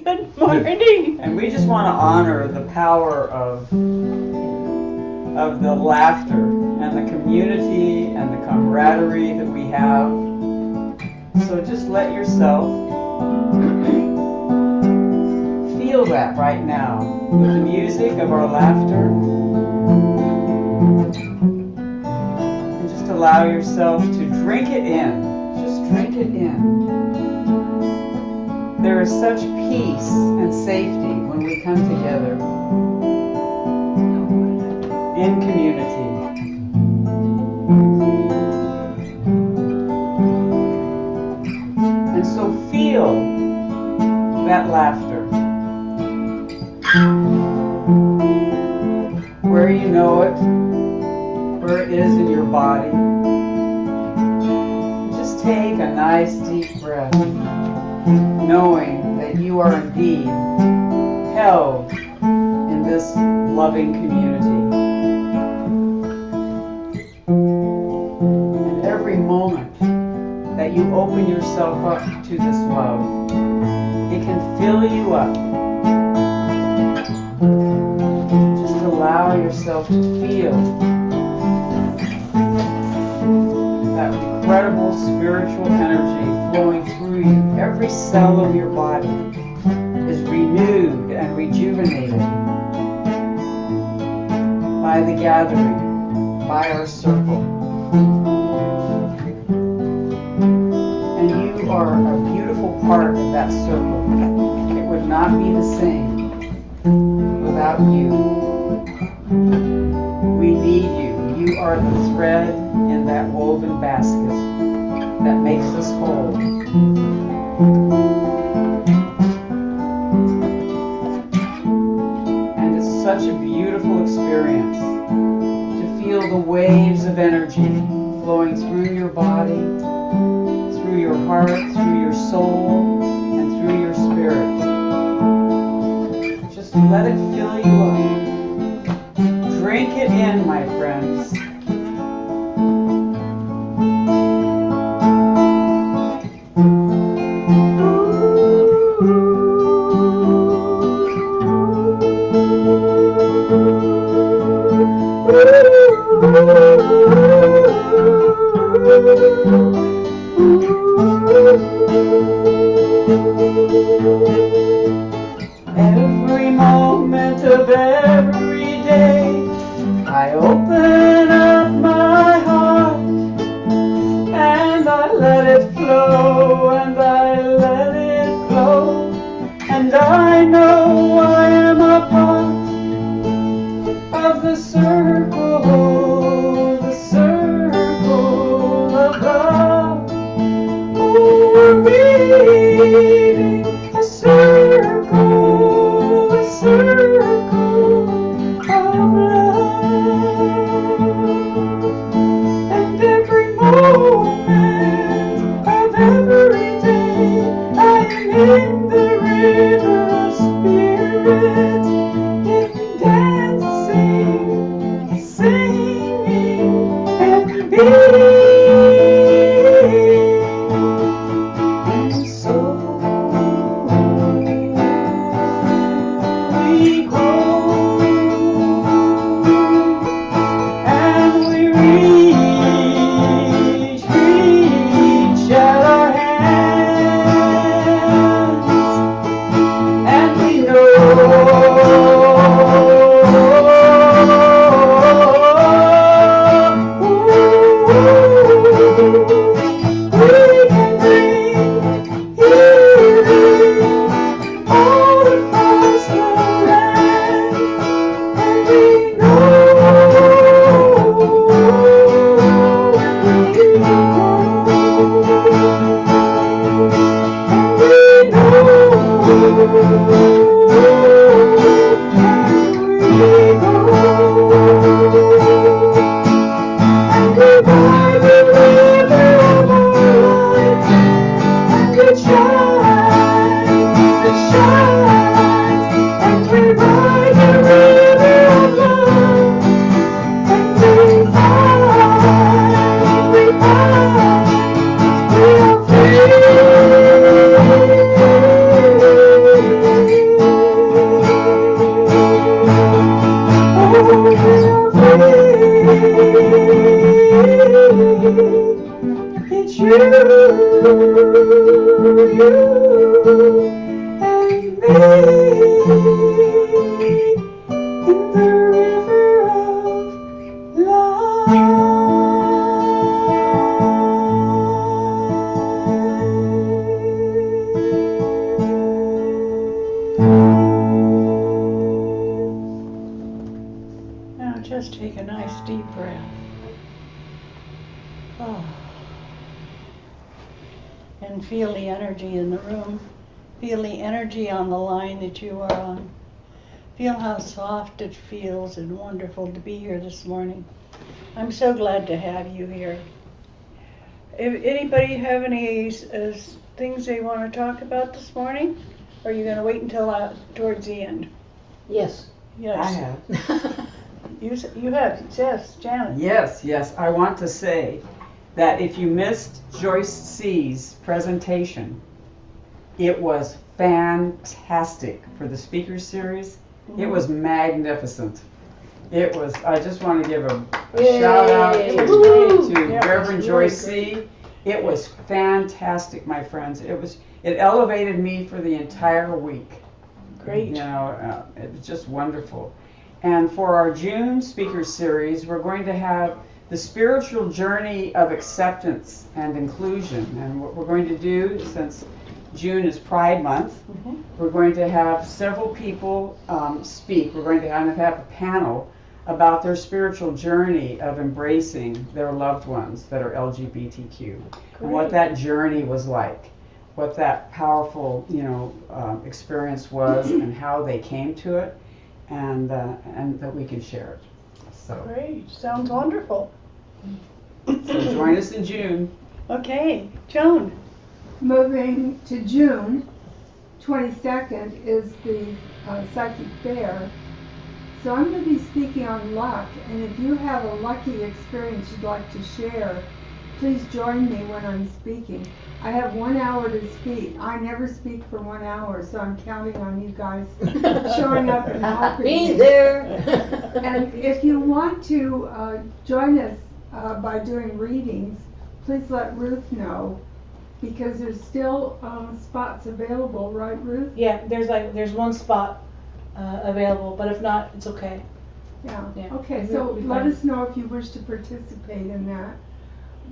Good morning. And we just want to honor the power of the laughter and the community and the camaraderie that we have. So just let yourself feel that right now with the music of our laughter. And just allow yourself to drink it in. Just drink it in. There is such peace and safety when we come together in community. And so feel that laughter. Where you know it, where it is in your body. Just take a nice deep breath, knowing that you are indeed held in this loving community. And every moment that you open yourself up to this love, it can fill you up. Just allow yourself to feel that incredible spiritual energy flowing through you. Every cell of your body is renewed and rejuvenated by the gathering, by our circle. And you are a beautiful part of that circle. It would not be the same without you. We need you. You are the thread in that woven basket that makes us whole. And it's such a beautiful experience to feel the waves of energy flowing through your body, through your heart, through your soul, and through your spirit. Just let it fill you up. Drink it in, my friends. Every moment of every day, I open up my heart and I let it flow, and I let it flow, and I know I am a part of the circle of love. Oh, we're weaving a circle of love. And every moment of every day, I am in the river of spirit, dancing true, you and me in the river of life. Now just take a nice deep breath. Oh. And feel the energy in the room. Feel the energy on the line that you are on. Feel how soft it feels and wonderful to be here this morning. I'm so glad to have you here. If anybody have any things they want to talk about this morning? Or are you going to wait until towards the end? Yes. Yes. I have. You have. Yes, Janet. Yes. I want to say that if you missed Joyce C's presentation, it was fantastic for the speaker series. It was magnificent. It was, I just want to give a shout out to Reverend Joyce C. It was fantastic, my friends. It elevated me for the entire week. Great. You know, it was just wonderful. And for our June speaker series, we're going to have the spiritual journey of acceptance and inclusion. And what we're going to do, since June is Pride Month, we're going to have several people speak. We're going to have a panel about their spiritual journey of embracing their loved ones that are LGBTQ. And what that journey was like, what that powerful, experience was, and how they came to it, and that we can share it. So Great, sounds wonderful. So join us in June. Okay, Joan. Moving to June 22nd is the Psychic Fair. So I'm going to be speaking on luck, and if you have a lucky experience you'd like to share, please join me when I'm speaking. I have 1 hour to speak. I never speak for 1 hour, so I'm counting on you guys showing up and helping Be me. there. And if you want to join us by doing readings, please let Ruth know, because there's still spots available, right, Ruth? Yeah, there's one spot available, but if not, it's okay. Yeah. Yeah. Okay, We'll so be let fine. us know if you wish to participate in that.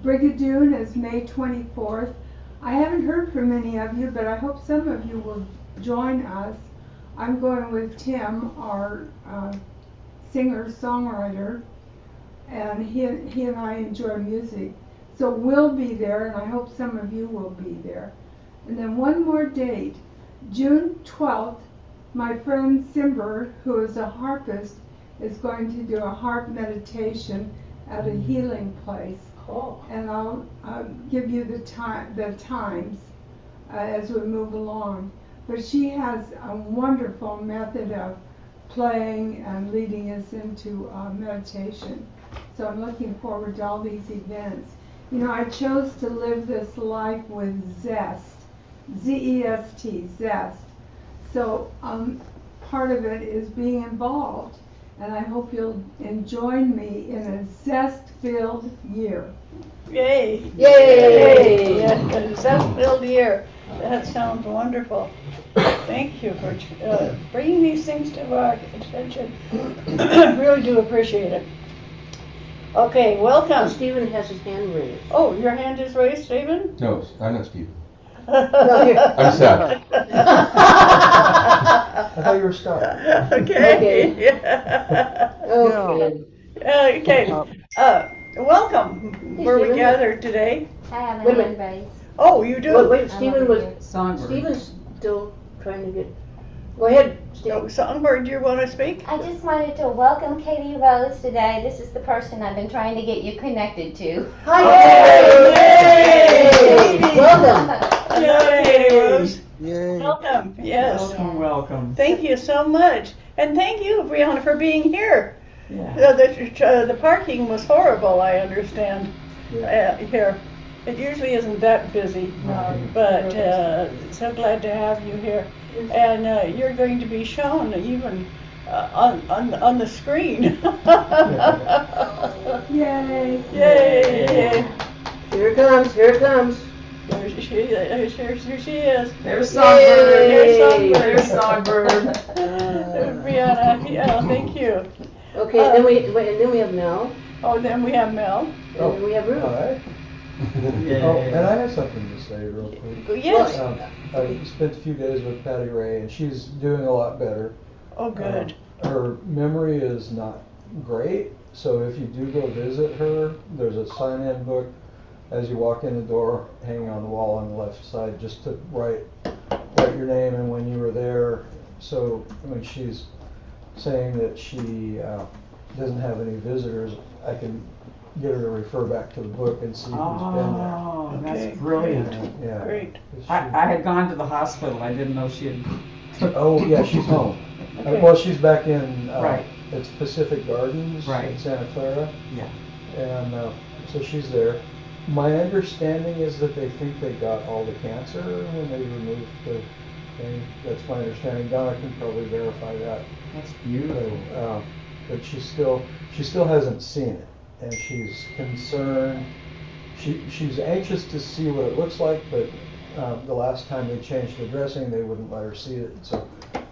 Brigadoon is May 24th. I haven't heard from any of you, but I hope some of you will join us. I'm going with Tim, our singer-songwriter, and he and I enjoy music. So we'll be there, and I hope some of you will be there. And then one more date, June 12th, my friend Simber, who is a harpist, is going to do a harp meditation at a healing place. Oh. And I'll give you the times as we move along. But she has a wonderful method of playing and leading us into meditation. So I'm looking forward to all these events. You know, I chose to live this life with zest, Z-E-S-T, zest. So part of it is being involved, and I hope you'll join me in a zest-filled year. Yay! Yay! Yeah, zest-filled year. That sounds wonderful. Thank you for bringing these things to our attention. Really do appreciate it. Okay, welcome. Stephen has his hand raised. Oh, your hand is raised, Stephen? No, I'm not Steve. No, here. I'm Seth. I thought you were Scott. Okay. Okay. Okay. Welcome. Where we Stephen. gathered today. I have Wait a a hand minute. raised. Oh, you do. Wait, Stephen was. Songbird. Stephen's still trying to get. Go ahead, Oh, Stephen. Songbird, you want to speak? I just wanted to welcome Katie Rose today. This is the person I've been trying to get you connected to. Hi, Yay! Welcome. Hello, Katie Rose. Yay. Welcome. Yes. Welcome. Thank you so much. And thank you, Brianna, for being here. Yeah. The parking was horrible, I understand, here. It usually isn't that busy, but so glad to have you here. And you're going to be shown even on the screen. Yay! Yay! Here it comes, here it comes. There she is. There's Songbird. Yay. There's Songbird. Brianna, yeah, thank you. Okay, then we have Mel, Oh, then we have Mel. and then we have Ruth. Hi. Yay. Oh, and I have something to say real quick. Yes. I spent a few days with Patty Ray, and she's doing a lot better. Oh, good. Her memory is not great, so if you do go visit her, there's a sign-in book as you walk in the door, hanging on the wall on the left side, just to write your name and when you were there. So when she's saying that she doesn't have any visitors, I can get her to refer back to the book and see who's been there. Oh, Okay. that's brilliant. Yeah. Great. I had gone to the hospital. I didn't know she had. Oh, yeah, she's home. Okay. Well, she's back in, Right. it's Pacific Gardens Right. in Santa Clara. Yeah. And so she's there. My understanding is that they think they got all the cancer when they removed the thing. That's my understanding. Donna can probably verify that. That's beautiful. But she still hasn't seen it, and she's concerned. She's anxious to see what it looks like, but the last time they changed the dressing, they wouldn't let her see it. So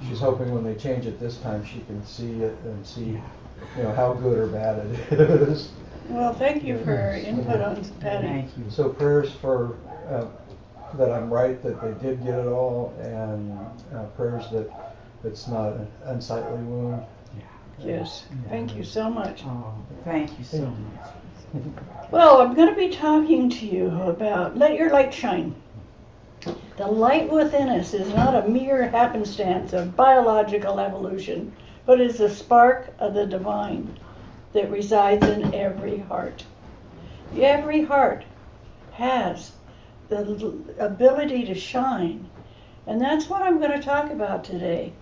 she's hoping when they change it this time, she can see it and see, how good or bad it is. Well, thank you for your input on Patty. Thank you. So prayers for that I'm right, that they did get it all, and prayers that it's not an unsightly wound. Yes, thank you so much. Oh, thank you so much. Well, I'm going to be talking to you about let your light shine. The light within us is not a mere happenstance of biological evolution, but is a spark of the divine that resides in every heart. Every heart has the ability to shine, and that's what I'm going to talk about today.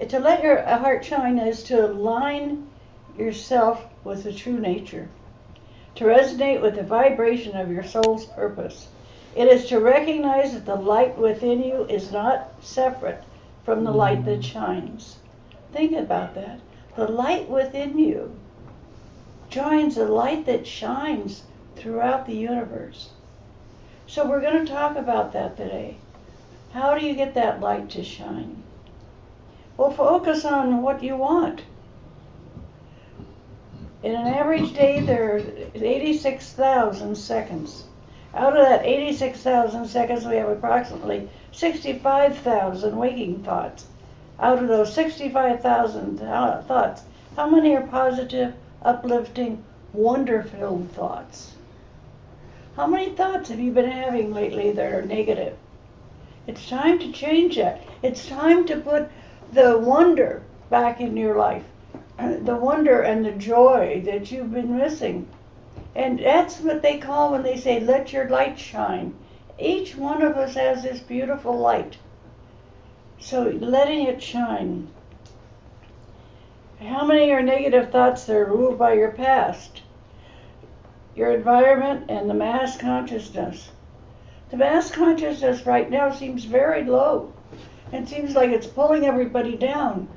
To let your heart shine is to align yourself with the true nature, to resonate with the vibration of your soul's purpose. It is to recognize that the light within you is not separate from the light that shines. Think about that. The light within you joins the light that shines throughout the universe. So we're going to talk about that today. How do you get that light to shine? Well, focus on what you want. In an average day, there are 86,000 seconds. Out of that 86,000 seconds, we have approximately 65,000 waking thoughts. Out of those 65,000 thoughts, how many are positive, uplifting, wonder-filled thoughts? How many thoughts have you been having lately that are negative? It's time to change that. It's time to put the wonder back in your life. The wonder and the joy that you've been missing. And that's what they call when they say, let your light shine. Each one of us has this beautiful light. So letting it shine. How many are negative thoughts that are ruled by your past, your environment, and the mass consciousness? The mass consciousness right now seems very low. It seems like it's pulling everybody down.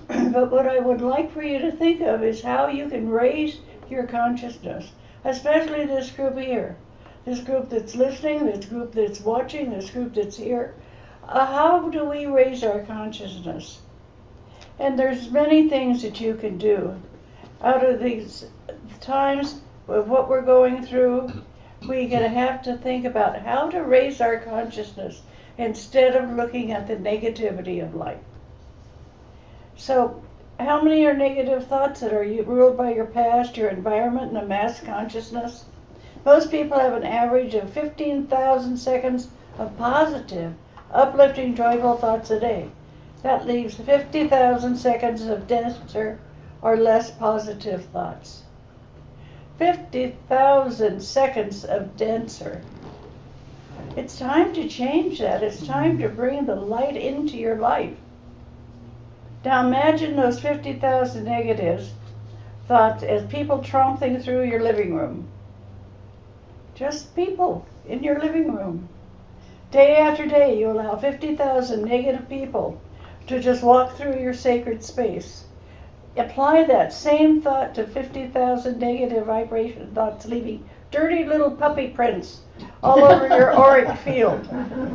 But what I would like for you to think of is how you can raise your consciousness, especially this group here. This group that's listening, this group that's watching, this group that's here. How do we raise our consciousness? And there's many things that you can do. Out of these times of what we're going through, we're going to have to think about how to raise our consciousness instead of looking at the negativity of life. So, how many are negative thoughts that are ruled by your past, your environment, and the mass consciousness? Most people have an average of 15,000 seconds of positive, uplifting, joyful thoughts a day. That leaves 50,000 seconds of denser or less positive thoughts. 50,000 seconds of denser. It's time to change that. It's time to bring the light into your life. Now imagine those 50,000 negatives thoughts as people tromping through your living room. Just people in your living room. Day after day, you allow 50,000 negative people to just walk through your sacred space. Apply that same thought to 50,000 negative vibration thoughts leaving dirty little puppy prints all over your auric field,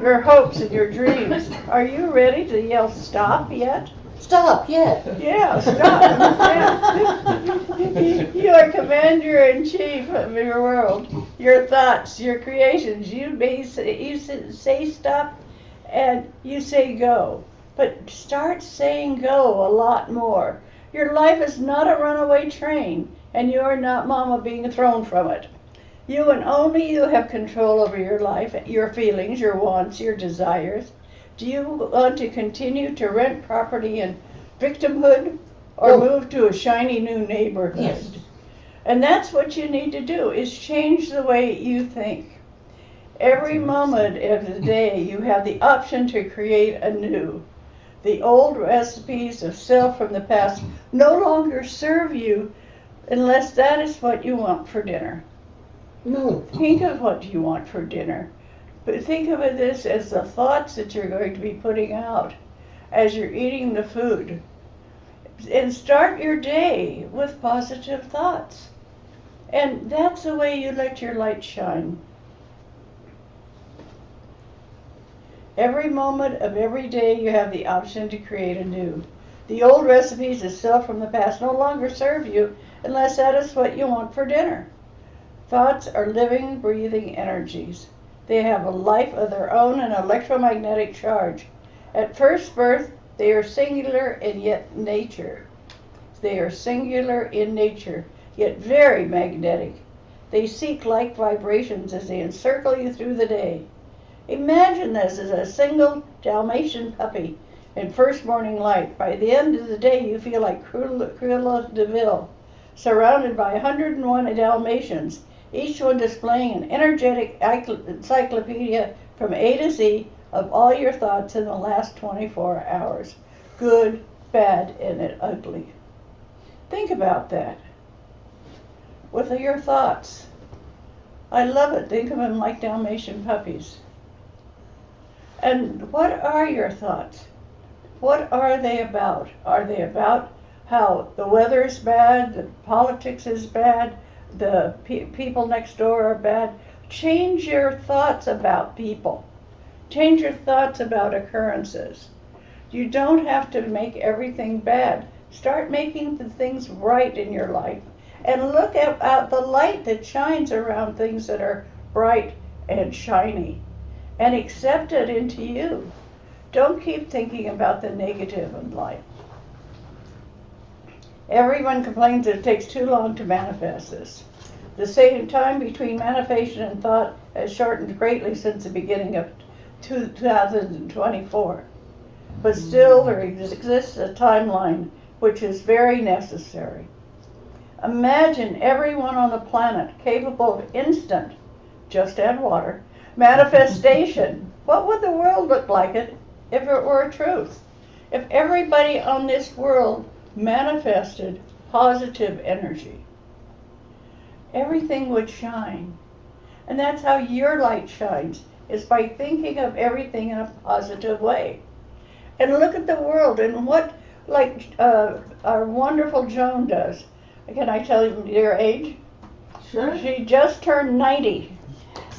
your hopes and your dreams. Are you ready to yell stop yet? Stop, yeah. Yeah, stop. Yeah. You are commander-in-chief of your world, your thoughts, your creations. You say stop and you say go. But start saying go a lot more. Your life is not a runaway train, and you are not mama being thrown from it. You and only you have control over your life, your feelings, your wants, your desires. Do you want to continue to rent property in victimhood or move to a shiny new neighborhood? Yes. And that's what you need to do, is change the way you think. Every moment of the day you have the option to create anew. The old recipes of self from the past no longer serve you unless that is what you want for dinner. No. Think of what you want for dinner. But think of this as the thoughts that you're going to be putting out as you're eating the food. And start your day with positive thoughts. And that's the way you let your light shine. Every moment of every day you have the option to create anew. The old recipes of self from the past no longer serve you unless that is what you want for dinner. Thoughts are living, breathing energies. They have a life of their own, an electromagnetic charge. At first birth, they are singular and yet nature. They are singular in nature, yet very magnetic. They seek like vibrations as they encircle you through the day. Imagine this as a single Dalmatian puppy in first morning light. By the end of the day, you feel like Cruella de Vil, surrounded by 101 Dalmatians, each one displaying an energetic encyclopedia from A to Z of all your thoughts in the last 24 hours. Good, bad, and ugly. Think about that. With your thoughts. I love it. Think of them like Dalmatian puppies. And what are your thoughts? What are they about? Are they about how the weather is bad, the politics is bad, the people next door are bad? Change your thoughts about people. Change your thoughts about occurrences. You don't have to make everything bad. Start making the things right in your life. And look at the light that shines around things that are bright and shiny. And accept it into you. Don't keep thinking about the negative in life. Everyone complains that it takes too long to manifest this. The same time between manifestation and thought has shortened greatly since the beginning of 2024. But still there exists a timeline which is very necessary. Imagine everyone on the planet capable of instant, just add water, manifestation. What would the world look like if it were truth? If everybody on this world manifested positive energy, everything would shine. And that's how your light shines, is by thinking of everything in a positive way. And look at the world and what, like our wonderful Joan does. Can I tell you your age? Sure. She just turned 90.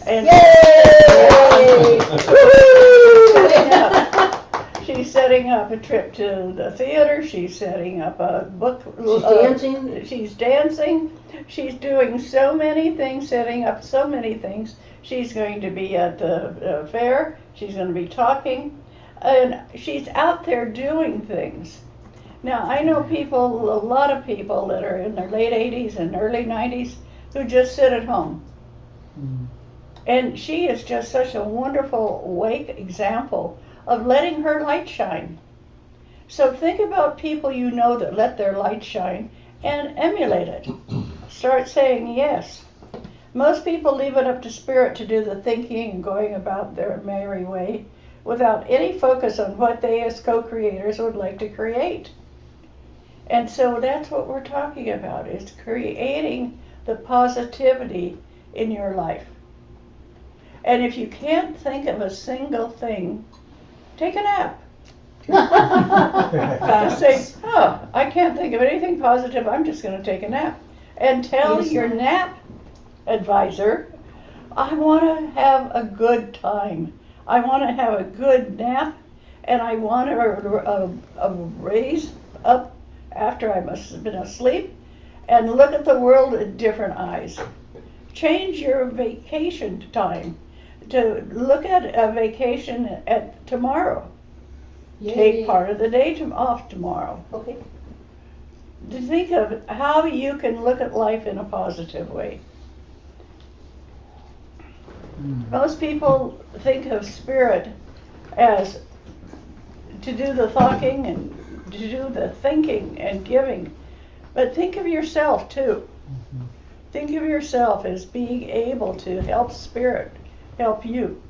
And Yay! She's setting up a trip to the theater. She's setting up a book. She's dancing. She's dancing. She's doing so many things, setting up so many things. She's going to be at the fair. She's going to be talking. And she's out there doing things. Now, I know people, a lot of people that are in their late 80s and early 90s who just sit at home. And she is just such a wonderful, awake example of letting her light shine. So think about people you know that let their light shine and emulate it. Start saying yes. Most people leave it up to spirit to do the thinking and going about their merry way without any focus on what they as co-creators would like to create. And so that's what we're talking about, is creating the positivity in your life. And if you can't think of a single thing, take a nap. Say, I can't think of anything positive, I'm just going to take a nap. And tell your nap advisor. I want to have a good time. I want to have a good nap, and I want to raise up after I must have been asleep and look at the world in different eyes. Change your vacation time to look at a vacation at tomorrow. Yay. Take part of the day off tomorrow. Okay. To think of how you can look at life in a positive way. Most people think of spirit as to do the talking and to do the thinking and giving, but think of yourself too. Think of yourself as being able to help spirit help you.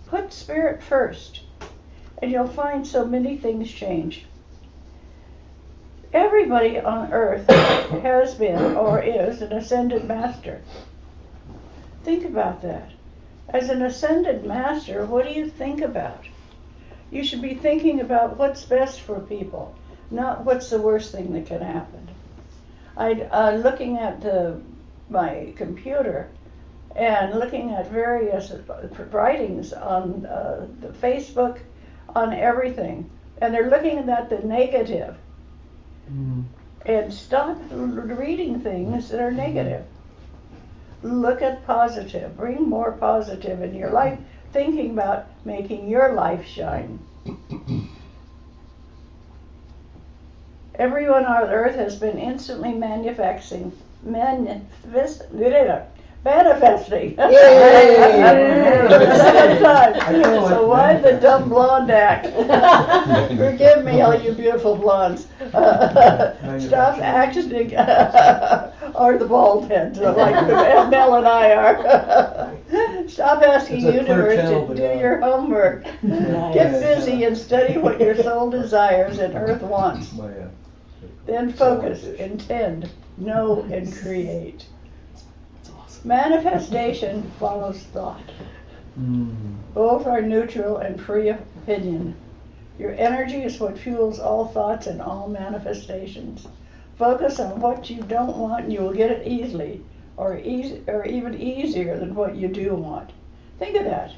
Put spirit first, and you'll find so many things change. Everybody on earth has been or is an ascended master. Think about that. As an ascended master, what do you think about? You should be thinking about what's best for people, not what's the worst thing that can happen. Looking at my computer and looking at various writings on the Facebook, on everything, and they're looking at the negative. And stop reading things that are negative. Look at positive. Bring more positive in your life, thinking about making your life shine. Everyone on earth has been instantly manifesting. So why the dumb blonde act? Forgive me, all you beautiful blondes. Stop acting, or the bald heads, like Mel and I are. Stop asking It's a universe clear to channel, do your homework. Get busy and study what your soul desires and earth wants. Then focus, intend, know, and create. Manifestation follows thought. Both are neutral and free of opinion. Your energy is what fuels all thoughts and all manifestations. Focus on what you don't want and you will get it easily, or even easier than what you do want. Think of that.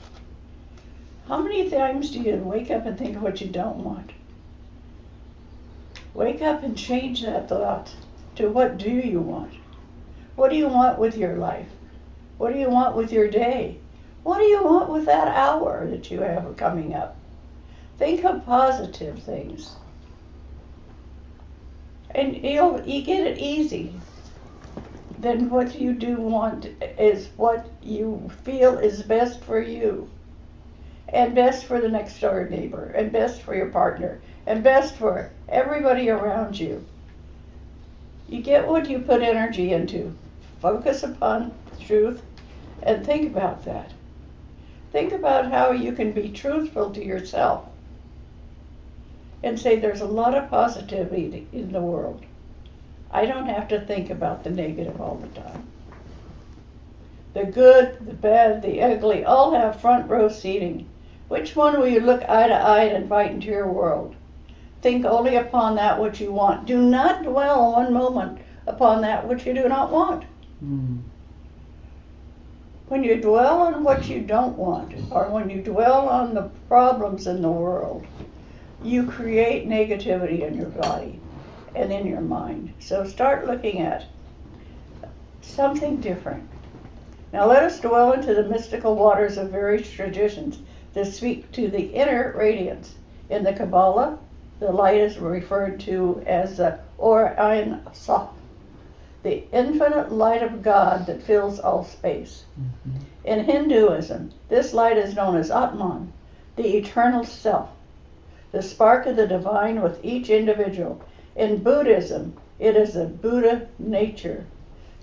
How many times do you wake up and think of what you don't want? Wake up and change that thought to what do you want? What do you want with your life? What do you want with your day? What do you want with that hour that you have coming up? Think of positive things. And you get it easy. Then what you do want is what you feel is best for you. And best for the next door neighbor. And best for your partner. And best for everybody around you. You get what you put energy into. Focus upon truth and think about that. Think about how you can be truthful to yourself and say there's a lot of positivity in the world. I don't have to think about the negative all the time. The good, the bad, the ugly all have front row seating. Which one will you look eye to eye and invite into your world? Think only upon that which you want. Do not dwell one moment upon that which you do not want. When you dwell on what you don't want, or when you dwell on the problems in the world, you create negativity in your body and in your mind. So start looking at something different. Now let us dwell into the mystical waters of various traditions that speak to the inner radiance. In the Kabbalah, the light is referred to as the Or Ein Sof, the infinite light of God that fills all space. In Hinduism, this light is known as Atman, the eternal self, the spark of the divine with each individual. In Buddhism, it is the Buddha nature,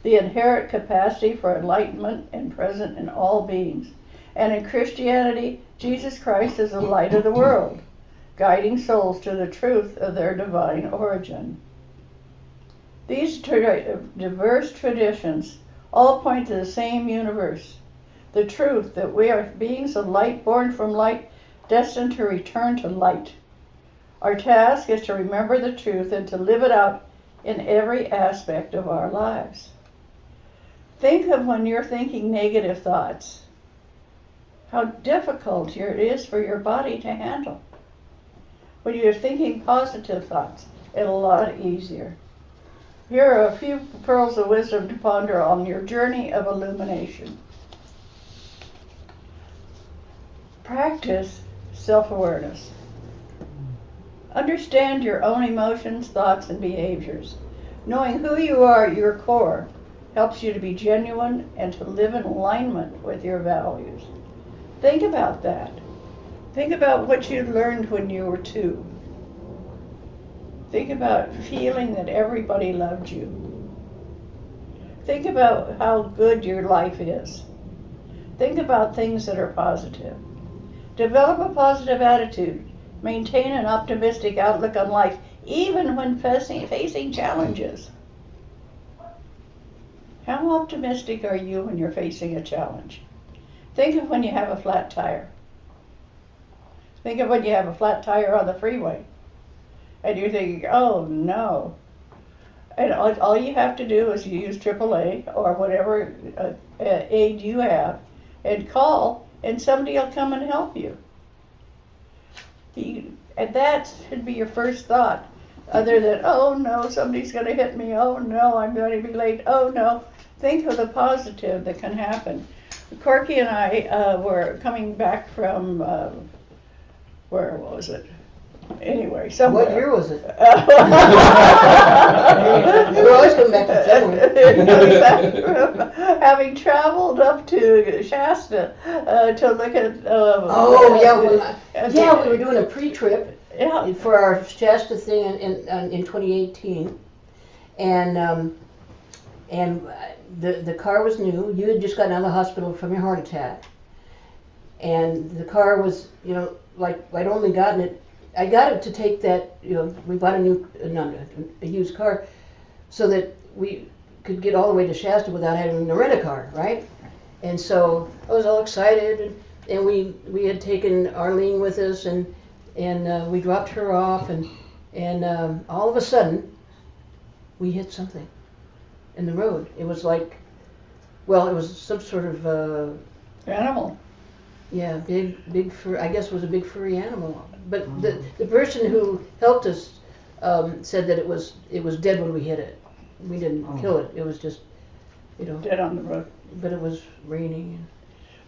the inherent capacity for enlightenment and present in all beings. And in Christianity, Jesus Christ is the light of the world, guiding souls to the truth of their divine origin. These diverse traditions all point to the same universe, the truth that we are beings of light, born from light, destined to return to light. Our task is to remember the truth and to live it out in every aspect of our lives. Think of when you're thinking negative thoughts, how difficult it is for your body to handle. When you're thinking positive thoughts, it's a lot easier. Here are a few pearls of wisdom to ponder on your journey of illumination. Practice self-awareness. Understand your own emotions, thoughts, and behaviors. Knowing who you are at your core helps you to be genuine and to live in alignment with your values. Think about that. Think about what you learned when you were 2. Think about feeling that everybody loved you. Think about how good your life is. Think about things that are positive. Develop a positive attitude. Maintain an optimistic outlook on life, even when facing challenges. How optimistic are you when you're facing a challenge? Think of when you have a flat tire. Think of when you have a flat tire on the freeway. And you're thinking, oh no. And all you have to do is use AAA or whatever aid you have and call, and somebody will come and help you. And that should be your first thought, other than, oh no, somebody's going to hit me, oh no, I'm going to be late, oh no. Think of the positive that can happen. Corky and I were coming back from, where was it? Anyway, somewhere. What year was it? We're always coming back to somewhere. Having traveled up to Shasta to look at. We were doing a pre-trip for our Shasta thing in 2018, and the car was new. You had just gotten out of the hospital from your heart attack, and the car was, like I'd only gotten it. I got it to take that, we bought a used car so that we could get all the way to Shasta without having to rent a car, right? And so I was all excited, and we had taken Arlene with us, and we dropped her off, and all of a sudden we hit something in the road. It was like, well, it was some sort of animal. Yeah, big fur. I guess it was a big furry animal. But the person who helped us said that it was dead when we hit it. We didn't kill it. It was just, dead on the road. But it was raining.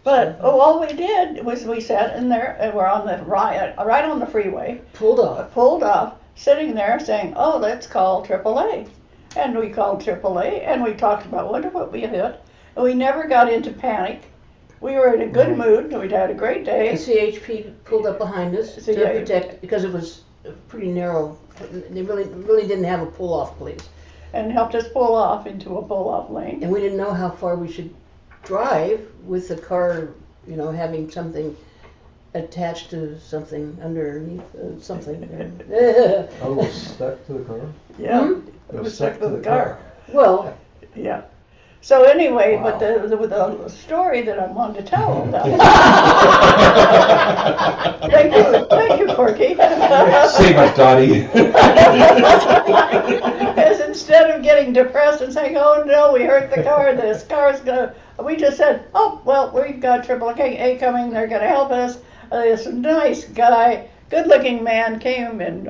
But all we did was we sat in there and we're on the right on the freeway. Pulled off, sitting there saying, "Oh, let's call AAA." And we called AAA and we talked about what we hit. And we never got into panic. We were in a good mood. We'd had a great day. The CHP pulled up behind us to protect, because it was pretty narrow. They really didn't have a pull-off place. And helped us pull off into a pull-off lane. And we didn't know how far we should drive with the car, having something attached to something underneath something. Oh, it was stuck to the car? Yeah, it was stuck to the car. Well, yeah. So anyway, Wow. But the story that I wanted to tell about. Thank you, Corky. Save us, Dottie. Is instead of getting depressed and saying, "Oh no, we hurt the car. This car's gonna," we just said, "Oh well, we've got AAA coming. They're gonna help us." This nice guy, good-looking man, came and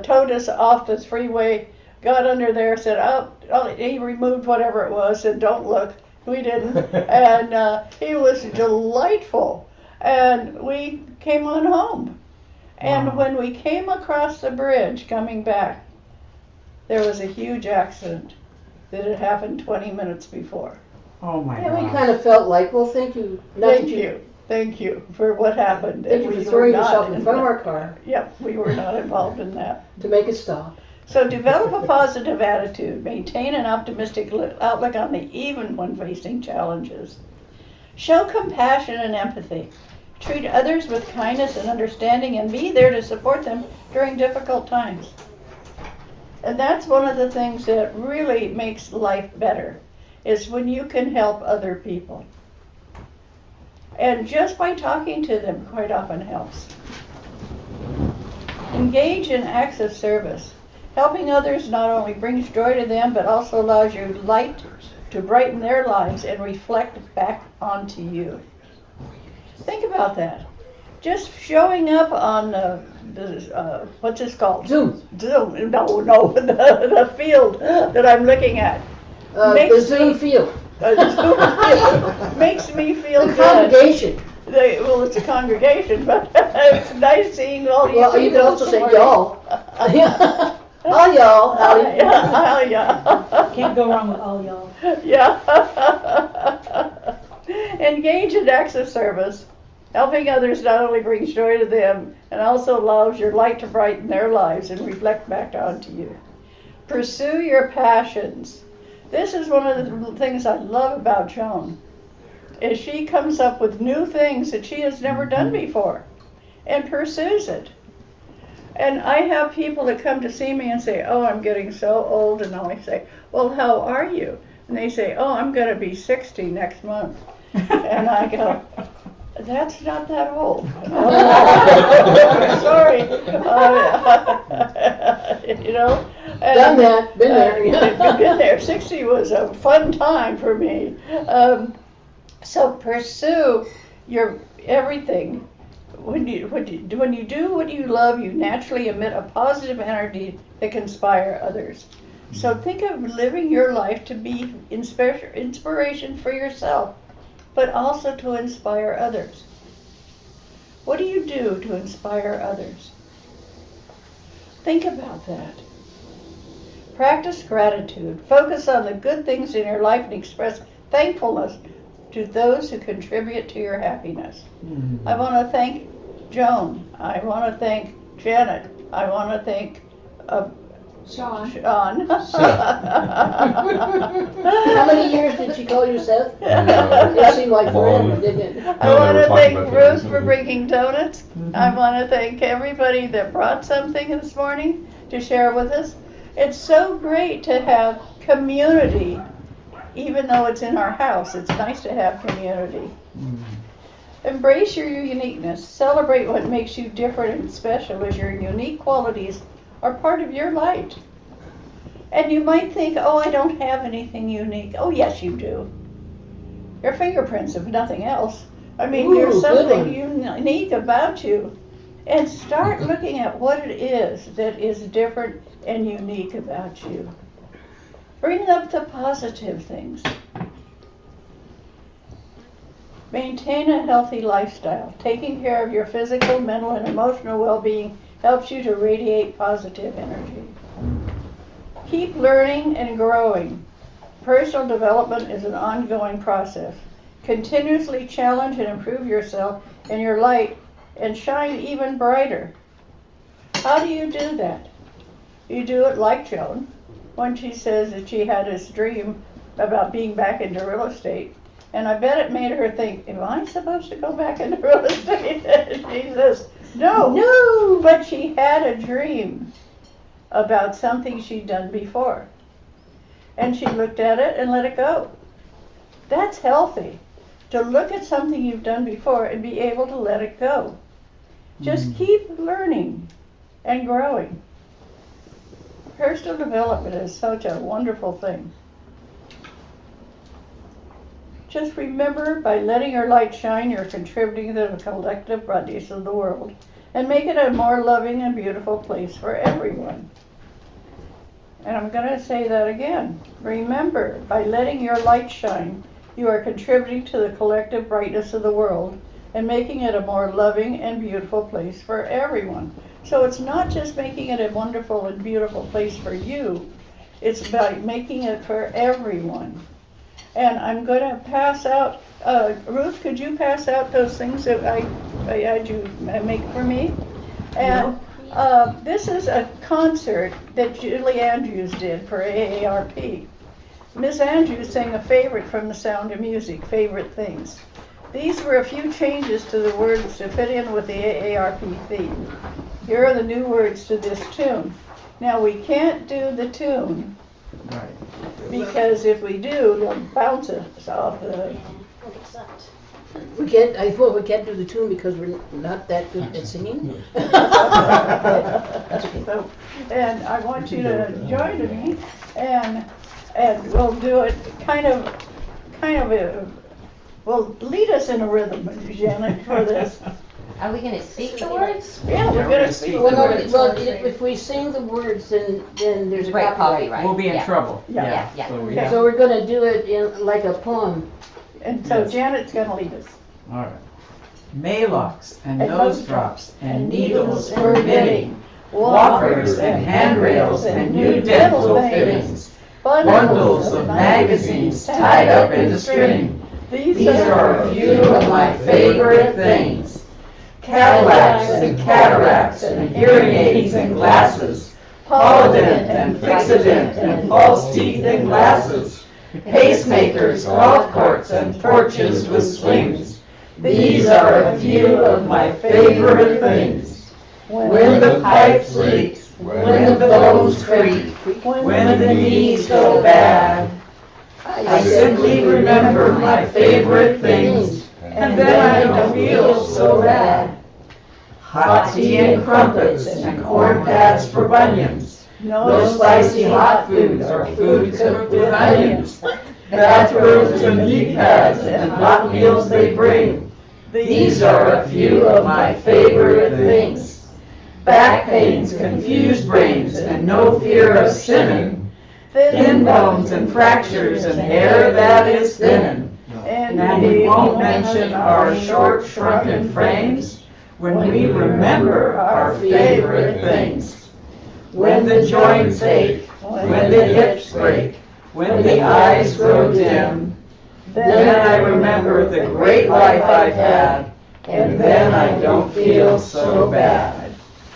towed us off this freeway. Got under there, said, oh, he removed whatever it was, said, don't look. We didn't. And he was delightful. And we came on home. And when we came across the bridge coming back, there was a huge accident that had happened 20 minutes before. Oh my yeah, God. we kind of felt like, well, thank you. Thank you for what happened. Thank you for throwing yourself in front of our car. Yep, we were not involved in that. To make it stop. So develop a positive attitude. Maintain an optimistic outlook on even when facing challenges. Show compassion and empathy. Treat others with kindness and understanding, and be there to support them during difficult times. And that's one of the things that really makes life better, is when you can help other people. And just by talking to them quite often helps. Engage in acts of service. Helping others not only brings joy to them, but also allows you light to brighten their lives and reflect back onto you. Think about that. Just showing up on what's this called? Zoom. No, the field that I'm looking at. The Zoom field. Makes me feel The good. congregation. Well, it's a congregation, but it's nice seeing all you people. Well, you can also this say morning. y'all. All y'all. Howdy. Yeah. Can't go wrong with all y'all. Yeah. Engage in acts of service. Helping others not only brings joy to them, and also allows your light to brighten their lives and reflect back onto you. Pursue your passions. This is one of the things I love about Joan, is she comes up with new things that she has never done before and pursues it. And I have people that come to see me and say, oh, I'm getting so old, and I say, well, how are you? And they say, oh, I'm going to be 60 next month. And I go, that's not that old. Sorry. You know? Done that. Been there. Been there. 60 was a fun time for me. So pursue your everything. When you do what you love, you naturally emit a positive energy that can inspire others. So think of living your life to be inspiration for yourself, but also to inspire others. What do you do to inspire others? Think about that. Practice gratitude. Focus on the good things in your life and express thankfulness to those who contribute to your happiness. I want to thank Joan. I want to thank Janet. I want to thank Sean. How How many years did you call yourself? It seemed like forever, didn't it? I want they were to talking thank about Ruth that. for bringing donuts. I want to thank everybody that brought something this morning to share with us. It's so great to have community, even though it's in our house. It's nice to have community. Embrace your uniqueness. Celebrate what makes you different and special, as your unique qualities are part of your light. And you might think, oh, I don't have anything unique. Oh, yes, you do. Your fingerprints, if nothing else. I mean, there's Ooh, good something one. unique about you. And start looking at what it is that is different and unique about you. Bring up the positive things. Maintain a healthy lifestyle. Taking care of your physical, mental, and emotional well-being helps you to radiate positive energy. Keep learning and growing. Personal development is an ongoing process. Continuously challenge and improve yourself and your light and shine even brighter. How do you do that? You do it like Joan, when she says that she had this dream about being back into real estate. And I bet it made her think, am I supposed to go back into real estate? And she says, no. No. But she had a dream about something she'd done before. And she looked at it and let it go. That's healthy. To look at something you've done before and be able to let it go. Just keep learning and growing. Personal development is such a wonderful thing. Just remember, by letting your light shine, you're contributing to the collective brightness of the world and make it a more loving and beautiful place for everyone. And I'm going to say that again. Remember, by letting your light shine, you are contributing to the collective brightness of the world and making it a more loving and beautiful place for everyone. So it's not just making it a wonderful and beautiful place for you, it's about making it for everyone. And I'm going to pass out, Ruth, could you pass out those things that I had you make for me? And this is a concert that Julie Andrews did for AARP. Miss Andrews sang a favorite from The Sound of Music, Favorite Things. These were a few changes to the words to fit in with the AARP theme. Here are the new words to this tune. Now we can't do the tune, because if we do, they'll bounce us off the... We can't do the tune because we're not that good at singing. So, and I want you to join me, and and we'll do it well, lead us in a rhythm, Janet, for this. Are we gonna speak the words? Yeah, we're gonna speak the Well, no, words. well, if we sing the words, then there's a Right, copyright. We'll be in Yeah. trouble. Yeah. Yeah. So, Okay. So we're gonna do it in like a poem. And so Yes. Janet's gonna lead us. All right. Maylocks and And nose nose drops and and needles needles for for knitting, walkers and handrails and new dental fittings, bundles of magazines tied up in string. These are a few of my favorite things. Cadillacs and cataracts and hearing aids and glasses, Polident and Fixodent and false teeth and glasses, pacemakers, golf carts and torches with slings. These are a few of my favorite things. When the pipes leak, when the bones creak, when the knees go bad, I simply remember my favorite things, and then I don't feel so bad. Hot tea and crumpets and corn pads for bunions. No spicy hot foods or food cooked with onions. Bathrobes and knee pads and hot meals they bring. These are a few of my favorite things. Back pains, confused brains, and no fear of sinning. Thin bones and fractures and hair that is thinning. And we won't mention our short, shrunken frames when we remember our favorite things. When the joints ache, when the hips break, when the eyes grow dim, then I remember the great life I've had, and then I don't feel so bad.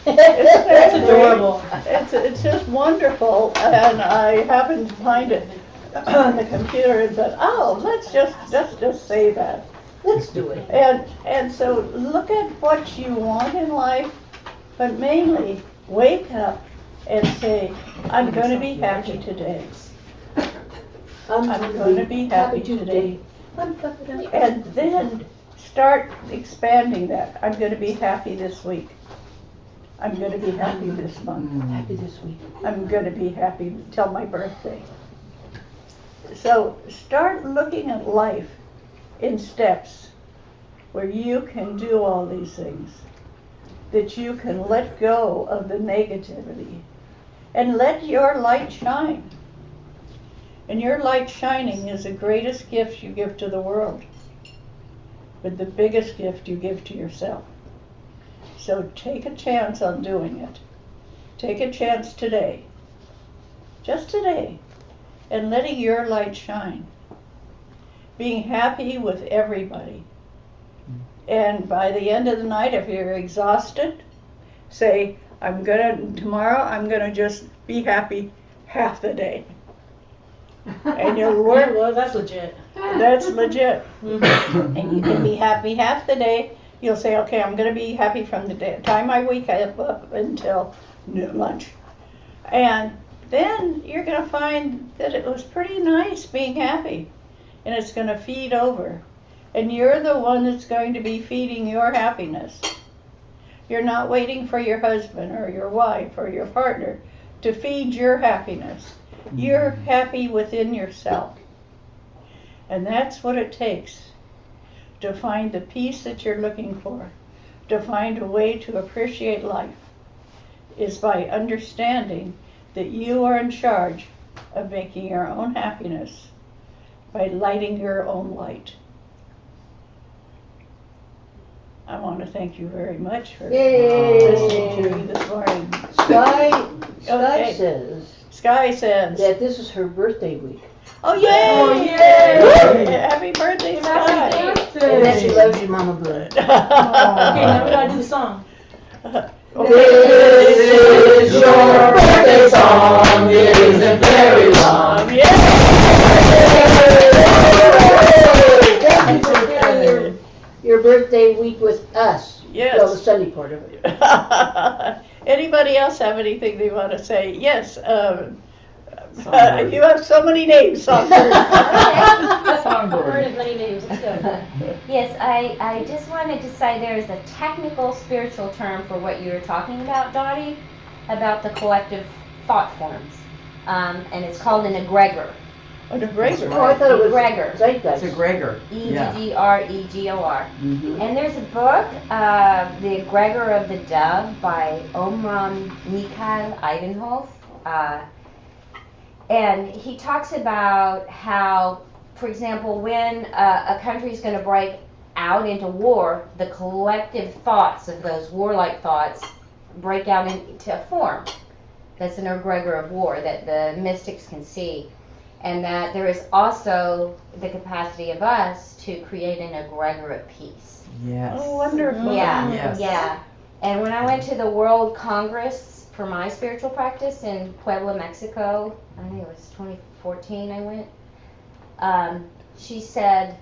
It's adorable. It's just wonderful, and I happened to find it on the computer and said, oh, let's just say that. Let's do it. And so look at what you want in life, but mainly wake up and say, I'm going to be happy today. I'm going to be happy today. And then start expanding that. I'm going to be happy this week. I'm going to be happy this month. Happy this week. I'm going to be happy till my birthday. So start looking at life in steps where you can do all these things, that you can let go of the negativity and let your light shine. And your light shining is the greatest gift you give to the world, but the biggest gift you give to yourself. So take a chance on doing it. Take a chance today, just today, and letting your light shine. Being happy with everybody. And by the end of the night, if you're exhausted, say, tomorrow I'm gonna just be happy half the day. And you'll work. Well, that's legit. That's legit. And you can be happy half the day. You'll say, okay, I'm going to be happy from the time I wake up until lunch. And then you're going to find that it was pretty nice being happy. And it's going to feed over. And you're the one that's going to be feeding your happiness. You're not waiting for your husband or your wife or your partner to feed your happiness. You're happy within yourself. And that's what it takes to find the peace that you're looking for, to find a way to appreciate life, is by understanding that you are in charge of making your own happiness by lighting your own light. I want to thank you very much for listening to me this morning. Sky Okay. says Sky says, that this is her birthday week. oh yay! Oh, yay! Happy birthday, Sky! And that she loves you, Mama Blue. Okay, now we gotta do the song. This is your birthday song, it isn't very long. Thank you for sharing your birthday week with us. Yes. Well, the Sunday part of it. Anybody else have anything they want to say? Yes. You have so many names, Songbird. Heard of many names, let's go. Yes, I just wanted to say there is a technical spiritual term for what you were talking about, Dottie, about the collective thought forms. And it's called an egregor. Oh, the Gregor. Oh, I thought it was Gregor. Zeitgeist. It's a Gregor. Yeah. Egregor. Mhm. And there's a book, The Gregor of the Dove by Omram Mikhail Ivanhoff. And he talks about how, for example, when a country is going to break out into war, the collective thoughts of those warlike thoughts break out into a form. That's an egregor of war that the mystics can see. And that there is also the capacity of us to create an egregor of peace. Yes. Oh, wonderful. Yeah, Yes. yeah. And when I went to the World Congress for my spiritual practice in Puebla, Mexico, I think it was 2014 I went, she said,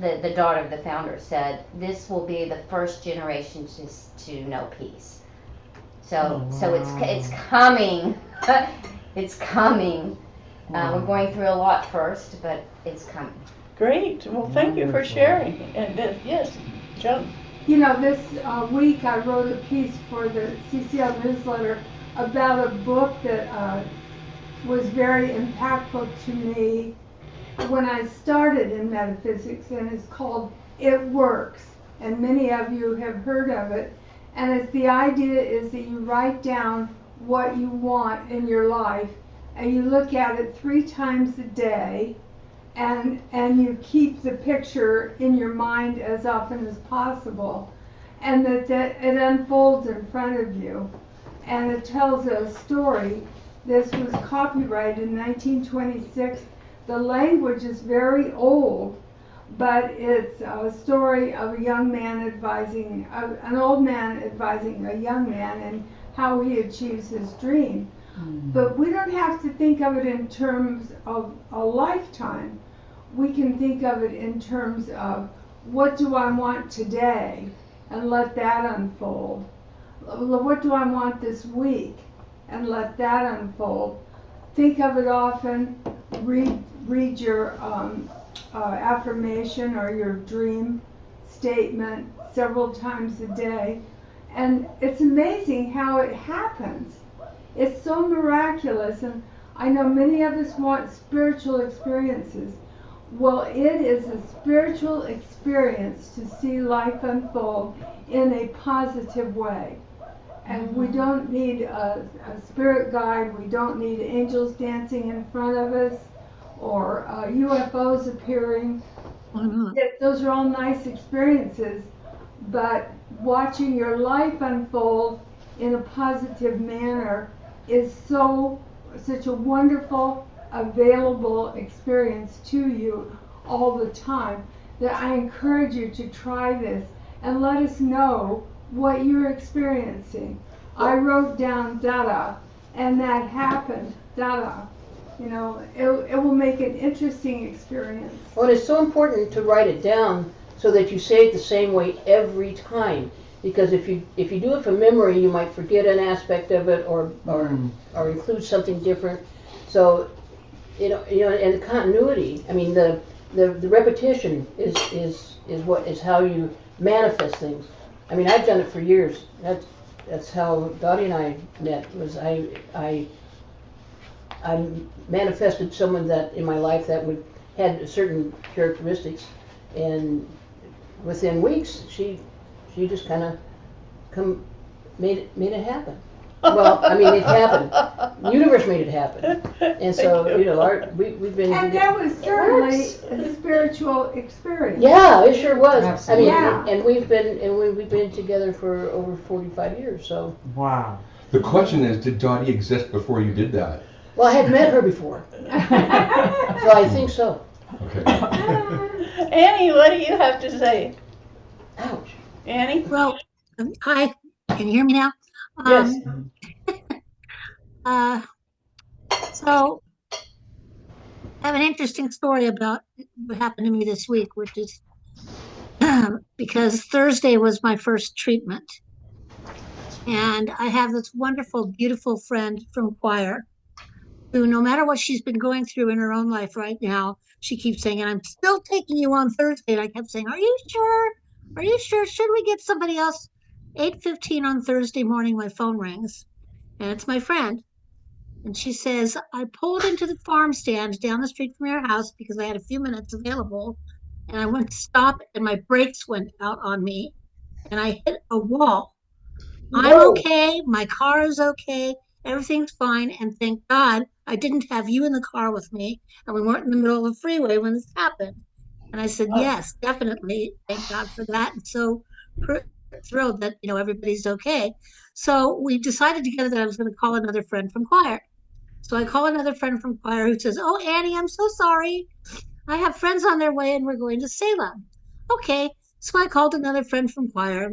the daughter of the founder said, this will be the first generation to know peace. So it's coming. It's coming. We're going through a lot first, but it's coming. Great. Well, thank you for Wonderful. sharing. And yes, Joan. You know, this week I wrote a piece for the CCL newsletter about a book that was very impactful to me when I started in metaphysics, and it's called It Works. And many of you have heard of it. And it's the idea is that you write down what you want in your life, and you look at it 3 times a day, and you keep the picture in your mind as often as possible, and that it unfolds in front of you, and it tells a story. This was copyrighted in 1926. The language is very old, but it's a story of a young man advising, an old man advising a young man and how he achieves his dream. But we don't have to think of it in terms of a lifetime. We can think of it in terms of, what do I want today? And let that unfold. What do I want this week? And let that unfold. Think of it often. Read your affirmation or your dream statement several times a day. And it's amazing how it happens. It's so miraculous, and I know many of us want spiritual experiences. Well, it is a spiritual experience to see life unfold in a positive way. And we don't need a spirit guide, we don't need angels dancing in front of us, or UFOs appearing. Those are all nice experiences, but watching your life unfold in a positive manner is such a wonderful, available experience to you all the time, that I encourage you to try this and let us know what you're experiencing. I wrote down dada, and that happened, dada. You know, it will make an interesting experience. Well, it's so important to write it down so that you say it the same way every time. Because if you do it from memory, you might forget an aspect of it, or include something different. So, you know, and the continuity. I mean, the repetition is how you manifest things. I mean, I've done it for years. That's how Dottie and I met. Was I manifested someone that in my life that had certain characteristics, and within weeks she just kind of made it happen. Well, I mean, it happened. The universe made it happen, and so you know, we've been. And that was certainly a spiritual experience. Yeah, it sure was. Absolutely. I mean, and we've been together for over 45 years. So. Wow. The question is, did Dottie exist before you did that? Well, I had met her before, so I think so. Okay. Annie, what do you have to say? Ouch. Annie? Well, hi, can you hear me now? Yes. So I have an interesting story about what happened to me this week, which is because Thursday was my first treatment. And I have this wonderful, beautiful friend from choir who, no matter what she's been going through in her own life right now, she keeps saying, and I'm still taking you on Thursday. And I kept saying, are you sure? Are you sure? Should we get somebody else? 8:15 on Thursday morning, my phone rings, and it's my friend. And she says, I pulled into the farm stand down the street from your house because I had a few minutes available. And I went to stop and my brakes went out on me and I hit a wall. I'm Whoa. okay. My car is okay. Everything's fine. And thank God I didn't have you in the car with me and we weren't in the middle of the freeway when this happened. And I said, yes, definitely. Thank God for that. And so thrilled that, everybody's okay. So we decided together that I was going to call another friend from choir. So I call another friend from choir who says, oh, Annie, I'm so sorry. I have friends on their way and we're going to Salem. Okay. So I called another friend from choir,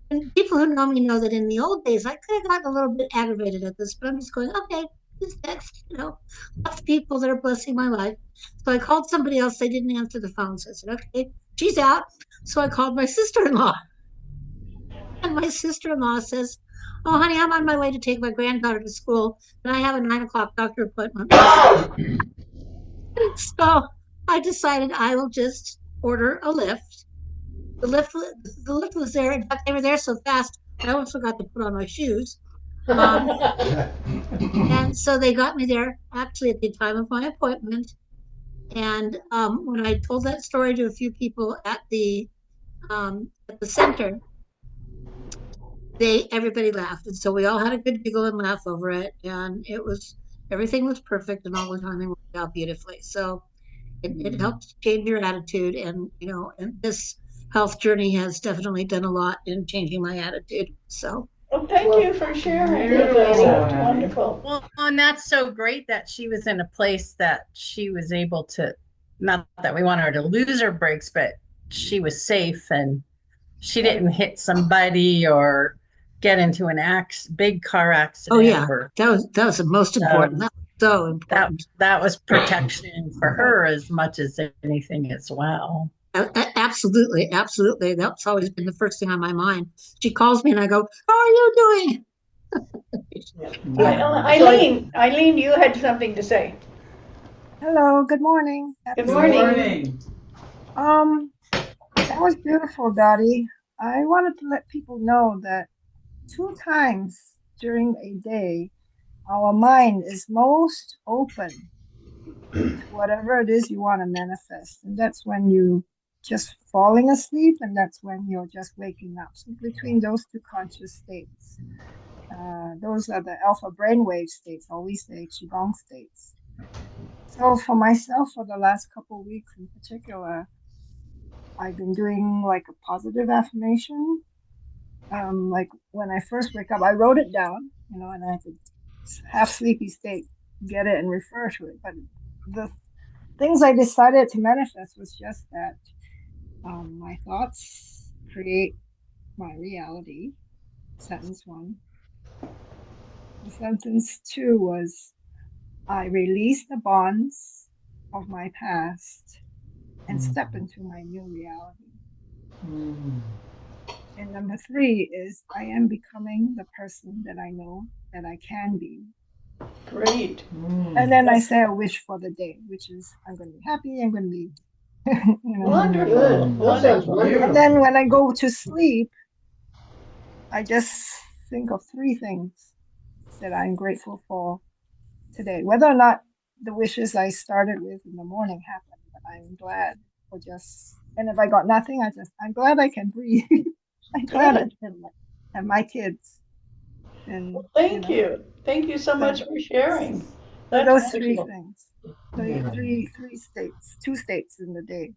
and people who know me know that in the old days I could have gotten a little bit aggravated at this, but I'm just going, okay, who's next? Lots of people that are blessing my life. So I called somebody else. They didn't answer the phone. So I said, okay, she's out. So I called my sister-in-law. And my sister-in-law says, oh, honey, I'm on my way to take my granddaughter to school, and I have a 9 o'clock doctor appointment. So I decided I will just order a lift. The lift was there. In fact, they were there so fast, I almost forgot to put on my shoes. And so they got me there actually at the time of my appointment. And when I told that story to a few people at the center, everybody laughed, and so we all had a good giggle and laugh over it. And everything was perfect, and all the timing worked out beautifully. So it helps change your attitude, and and this health journey has definitely done a lot in changing my attitude. So Well, thank you for sharing with us. That's wonderful. Well, and that's so great that she was in a place that she was able to, not that we want her to lose her brakes, but she was safe and she didn't hit somebody or get into an big car accident. Oh yeah, that was the most important. That was so important. That was protection for her as much as anything as well. Absolutely, absolutely. That's always been the first thing on my mind. She calls me and I go, how are you doing? Eileen, you had something to say. Hello, good morning. Good morning. That was beautiful, Dottie. I wanted to let people know that 2 times during a day, our mind is most open to whatever it is you want to manifest. And that's when you just falling asleep, and that's when you're just waking up. So between those 2 conscious states, those are the alpha brainwave states, or we say qigong states. So for myself, for the last couple of weeks in particular, I've been doing like a positive affirmation. Like when I first wake up, I wrote it down, and I could half sleepy state, get it and refer to it. But the things I decided to manifest was just that my thoughts create my reality. Sentence 1. The sentence 2 was, I release the bonds of my past and step into my new reality. And number 3 is, I am becoming the person that I know that I can be. Great. And then I say a wish for the day, which is, I'm going to be happy, I'm going to be, Wonderful. Wonderful. And then when I go to sleep, I just think of 3 things that I'm grateful for today. Whether or not the wishes I started with in the morning happened, but I'm glad for just, and if I got nothing, I'm glad I can breathe. I'm glad I can have my kids. And thank you. Thank you so much for sharing. That's those wonderful. 3 things. Three states, 2 states in the day.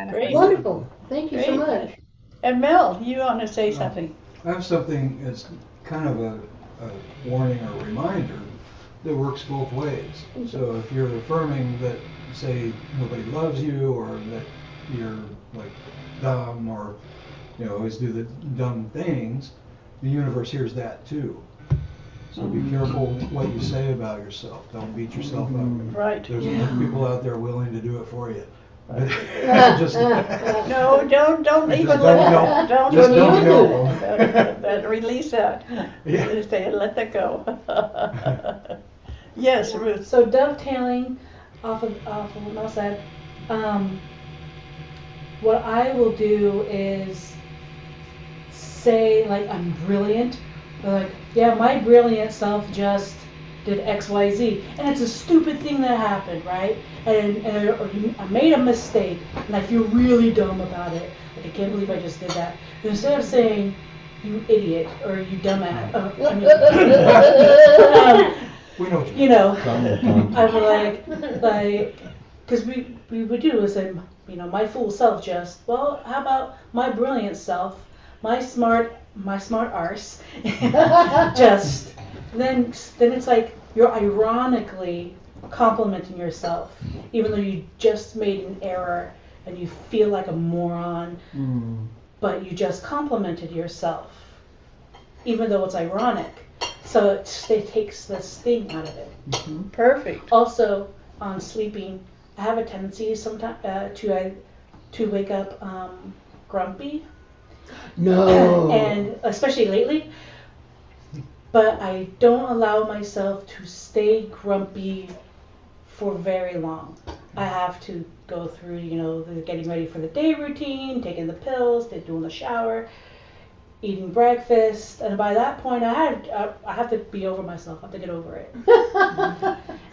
Great. Wonderful. Thank you so much. And Mel, you want to say something? I have something that's kind of a warning or reminder that works both ways. So if you're affirming that, say, nobody loves you, or that you're like dumb, or always do the dumb things, the universe hears that too. So be careful what you say about yourself. Don't beat yourself up. Right. There's enough people out there willing to do it for you. Just no, don't even don't help them. Release that. Yeah. Say, let that go. Yes, Ruth. So dovetailing off of what Mel said, what I will do is say, like, I'm brilliant. Like, yeah, my brilliant self just did X, Y, Z, and it's a stupid thing that happened, right? And I made a mistake, and I feel really dumb about it. Like, I can't believe I just did that. But instead of saying, you idiot, or you dumbass, We know what you know, Dumb. I was like, because we would do is say, you know, my fool self just, well, how about my brilliant self, my smart arse, just, then it's like you're ironically complimenting yourself, even though you just made an error and you feel like a moron, but you just complimented yourself, even though it's ironic. So it takes the sting out of it. Perfect. Also, on sleeping, I have a tendency sometimes to wake up grumpy. No. And especially lately. But I don't allow myself to stay grumpy for very long. I have to go through, you know, the getting ready for the day routine, taking the pills, doing the shower, eating breakfast, and by that point I have to be over myself. I have to get over it.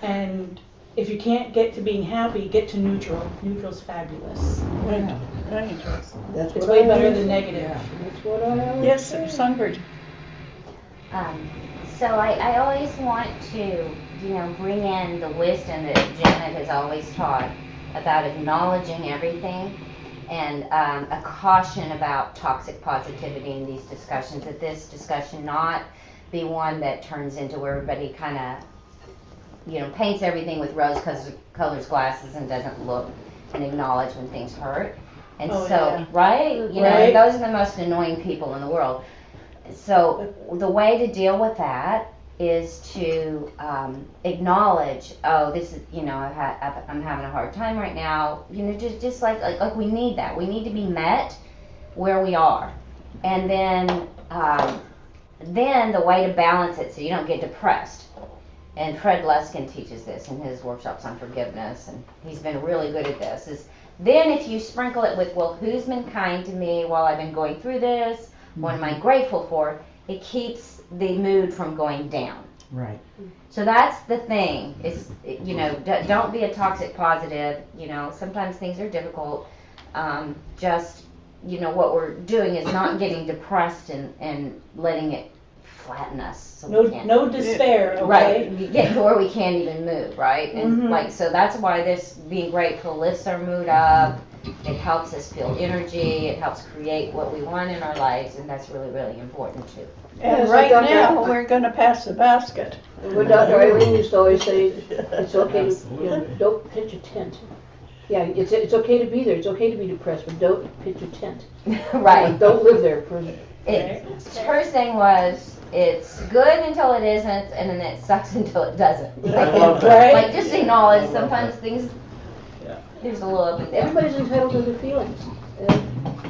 And if you can't get to being happy, get to neutral. Neutral's fabulous. Right. That's It's what way I better always- than negative. That's what I always Yes, say. Sunbird. So I always want to, you know, bring in the wisdom that Janet has always taught about acknowledging everything, and a caution about toxic positivity in these discussions, that this discussion not be one that turns into where everybody kind of, you know, paints everything with rose-colored glasses and doesn't look and acknowledge when things hurt. And Oh, so, yeah. right? You know, Right. those are the most annoying people in the world. So the way to deal with that is to acknowledge, oh, this is, you know, I'm having a hard time right now. You know, just like we need that. We need to be met where we are, and then the way to balance it so you don't get depressed. And Fred Luskin teaches this in his workshops on forgiveness, and he's been really good at this. Is then if you sprinkle it with, well, who's been kind to me while I've been going through this? What am I grateful for? It keeps the mood from going down. Right. So that's the thing. Is, you know, don't be a toxic positive. You know, sometimes things are difficult. Just, you know, what we're doing is not getting depressed and letting it flatten us. So we can't. No despair, okay? Right, we get to where we can't even move, right? And Mhm. like, so that's why this being grateful lifts our mood up. It helps us feel energy. It helps create what we want in our lives, and that's really, really important too. And Yes, right Dr. now, we're going to pass the basket. What Dr. Eileen used to always say, it's okay to, you know, don't pitch a tent. Yeah, it's okay to be there. It's okay to be depressed, but don't pitch a tent. Right. Don't live there for. Her saying was, it's good until it isn't, and then it sucks until it doesn't. I love that. Like, just acknowledge sometimes things, there's a little up and down. Everybody's entitled to their feelings.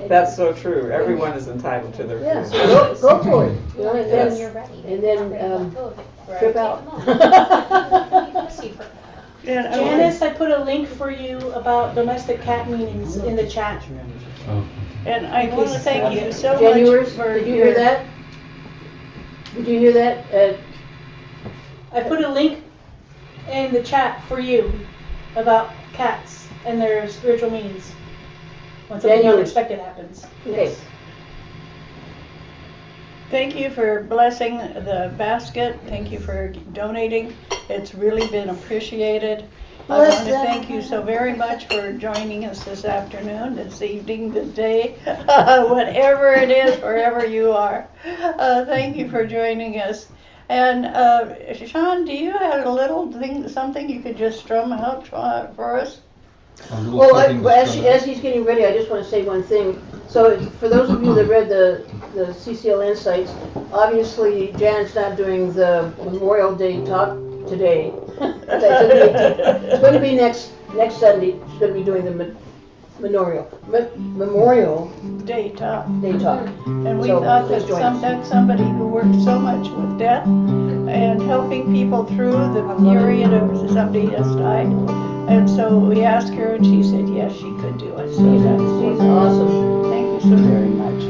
That's so true. Everyone is entitled to their Yeah, feelings. so go for it. You know, and Yes. then trip out. Janice, I put a link for you about domestic cat meetings in the chat. Oh. And I want to thank you so January, much for did you hear that? Did you hear that? I put a link in the chat for you about cats and their spiritual meanings when something January. unexpected happens. Okay. Thank you for blessing the basket. Thank you for donating. It's really been appreciated. I want to thank you so very much for joining us this afternoon, this evening, this day, whatever it is, wherever you are. Thank you for joining us. And Sean, do you have a little thing, something you could just strum out for us? Well, as he's getting ready, I just want to say one thing. So, for those of you that read the CCL Insights, obviously Janet's not doing the Memorial Day talk today. It's going to be next Sunday. She's going to be doing the Memorial Day talk. And we So, thought please that join us. that's somebody who worked so much with death and helping people through the period of somebody has died. And so we asked her, and she said yes, she could do it. So She's awesome. Thank you so very much.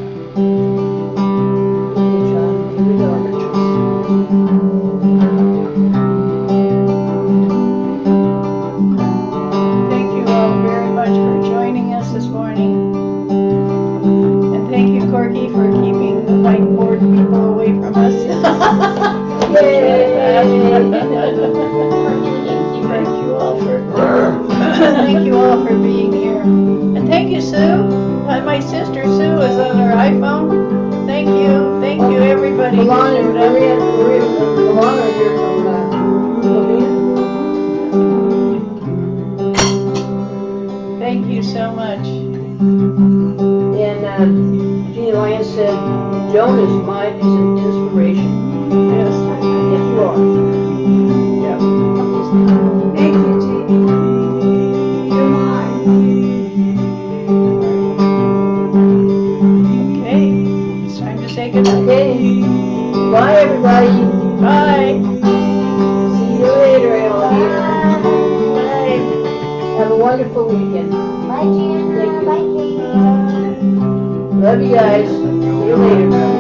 Good job. Here we go. Milan and Maria, Milan are here from Slovenia. Thank you so much. And Jeannie Lyons said, Joan is an inspiration. Yes. Yes, you are. Thank you, Jeannie. You're mine. Okay, it's time to say goodnight. Okay. Bye, everybody. Bye. See you later, all of you. Bye. Have a wonderful weekend. Bye, Gianna. Thank you. Bye, Katie. Love you guys. See you later.